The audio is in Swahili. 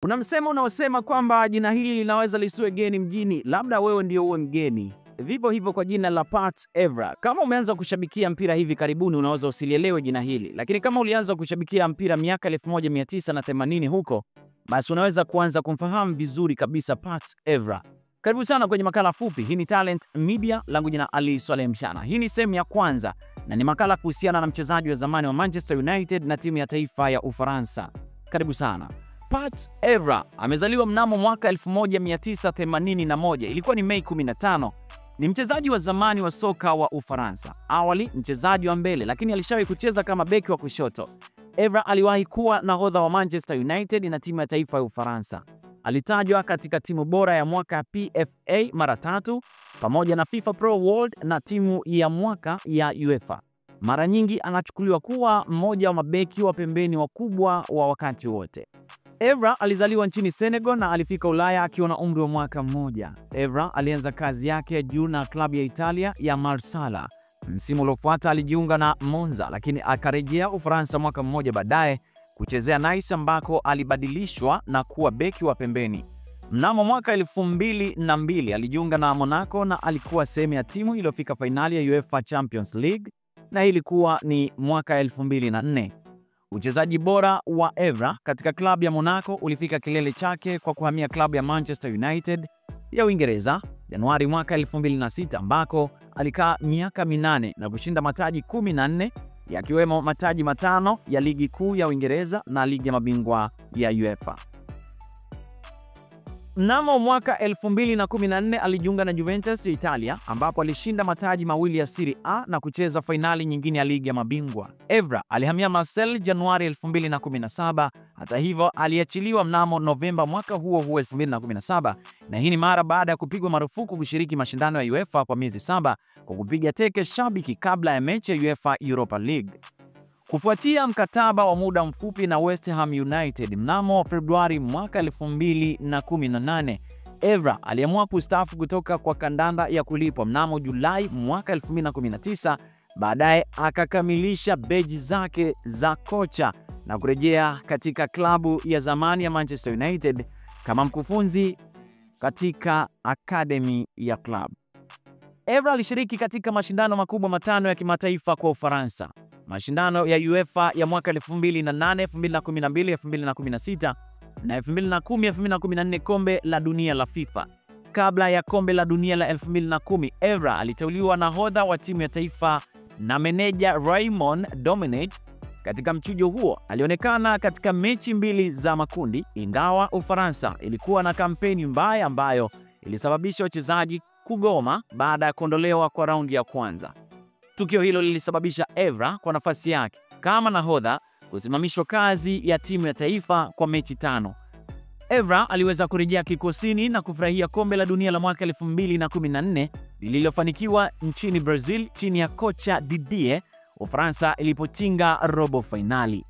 Kuna msemo unaosema kwamba jina hili linaweza lisiwe geni mjini, labda wewe ndio uwe mgeni. Vipo hivyo kwa jina la Pat Evra. Kama umeanza kushabikia mpira hivi karibuni, unaweza usilielewe jina hili. Lakini kama ulianza kushabikia mpira miaka 1980 huko, basi unaweza kuanza kumfahamu vizuri kabisa Pat Evra. Karibu sana kwenye makala fupi. Hii ni Talent Media, langu jina Ali Swaleh Mshana. Hii ni sehemu ya kwanza na ni makala kuhusiana na mchezaji wa zamani wa Manchester United na timu ya taifa ya Ufaransa. Karibu sana. Pat Evra amezaliwa mnamo mwaka 1981, ilikuwa ni Mei 15. Ni mchezaji wa zamani wa soka wa Ufaransa. Awali mchezaji wa mbele, lakini alishawahi kucheza kama beki wa kushoto. Evra aliwahi kuwa nahodha wa Manchester United na timu ya taifa ya Ufaransa. Alitajwa katika timu bora ya mwaka PFA mara 3 pamoja na FIFA Pro World na timu ya mwaka ya UEFA. Mara nyingi anachukuliwa kuwa mmoja wa mabeki wa pembeni wakubwa wa wakati wote. Evra alizaliwa nchini Senegal na alifika Ulaya akiwa na umri wa mwaka mmoja. Evra alianza kazi yake ya juu na klabu ya Italia ya Marsala. Msimu uliofuata alijiunga na Monza, lakini akarejea Ufaransa mwaka mmoja baadaye kuchezea Nice ambako alibadilishwa na kuwa beki wa pembeni. Mnamo mwaka 2002 alijiunga na Monaco na alikuwa sehemu ya timu iliyofika fainali ya UEFA Champions League, na ilikuwa ni mwaka 2004. Uchezaji bora wa Evra katika klabu ya Monaco ulifika kilele chake kwa kuhamia klabu ya Manchester United ya Uingereza Januari mwaka 2006, ambako alikaa miaka 8 na kushinda mataji 14, yakiwemo mataji 5 ya ligi kuu ya Uingereza na ligi ya mabingwa ya UEFA. Mnamo mwaka 2014 alijiunga na Juventus ya Italia, ambapo alishinda mataji 2 ya Serie A na kucheza fainali nyingine ya ligi ya mabingwa. Evra alihamia Marseille Januari 2017. Hata hivyo, aliachiliwa mnamo Novemba mwaka huo 2017, na hii ni mara baada ya kupigwa marufuku kushiriki mashindano ya UEFA kwa miezi 7 kwa kupiga teke shabiki kabla ya mechi ya UEFA Europa League. Kufuatia mkataba wa muda mfupi na West Ham United mnamo Februari mwaka 2018, Evra aliamua kustaafu kutoka kwa kandanda ya kulipwa mnamo Julai mwaka 2019. Baadaye akakamilisha beji zake za kocha na kurejea katika klabu ya zamani ya Manchester United kama mkufunzi katika akademi ya klabu. Evra alishiriki katika mashindano makubwa 5 ya kimataifa kwa Ufaransa. Mashindano ya UEFA ya mwaka 2008, 2012, 2016 na 2010-2014, kombe la dunia la FIFA. Kabla ya kombe la dunia la 2010, Evra aliteuliwa nahodha wa timu ya taifa na meneja Raymond Domenech. Katika mchujo huo alionekana katika mechi 2 za makundi, ingawa Ufaransa ilikuwa na kampeni mbaya ambayo ilisababisha wachezaji kugoma baada ya kuondolewa kwa raundi ya kwanza. Tukio hilo lilisababisha Evra kwa nafasi yake kama nahodha kusimamishwa kazi ya timu ya taifa kwa mechi 5. Evra aliweza kurejea kikosini na kufurahia kombe la dunia la mwaka 2014 lililofanikiwa nchini Brazil chini ya kocha Didier, Ufaransa ilipotinga robo finali.